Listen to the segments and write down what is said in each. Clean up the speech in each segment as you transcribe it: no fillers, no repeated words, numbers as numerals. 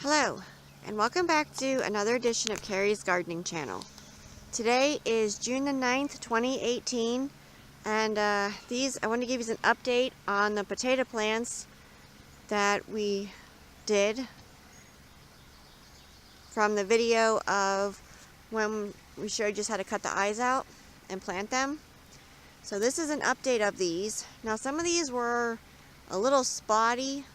Hello, and welcome back to another edition of Carrie's Gardening Channel. Today is June the 9th, 2018, and I want to give you an update on the potato plants that we did from the video of when we showed just how to cut the eyes out and plant them. So this is an update of these. Now some of these were a little spotty.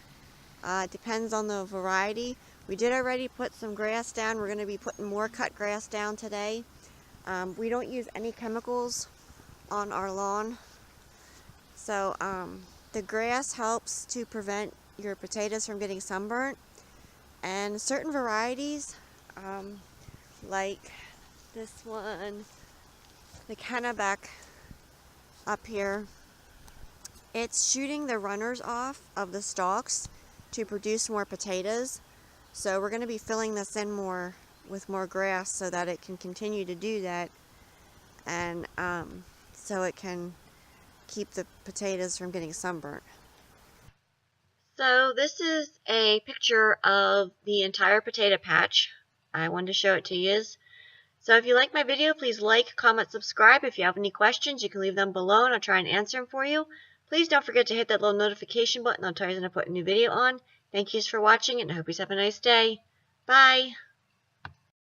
It depends on the variety. We did already put some grass down. We're going to be putting more cut grass down today. We don't use any chemicals on our lawn. So the grass helps to prevent your potatoes from getting sunburnt. And certain varieties, like this one, the Kennebec up here, it's shooting the runners off of the stalks to produce more potatoes. So we're going to be filling this in more with more grass so that it can continue to do that, and so it can keep the potatoes from getting sunburnt. So this is a picture of the entire potato patch. I wanted to show it to you. So if you like my video, please like, comment, subscribe. If you have any questions, you can leave them below and I'll try and answer them for you. Please don't forget to hit that little notification button. I'll tell you when I put a new video on. Thank you for watching, and I hope you have a nice day. Bye.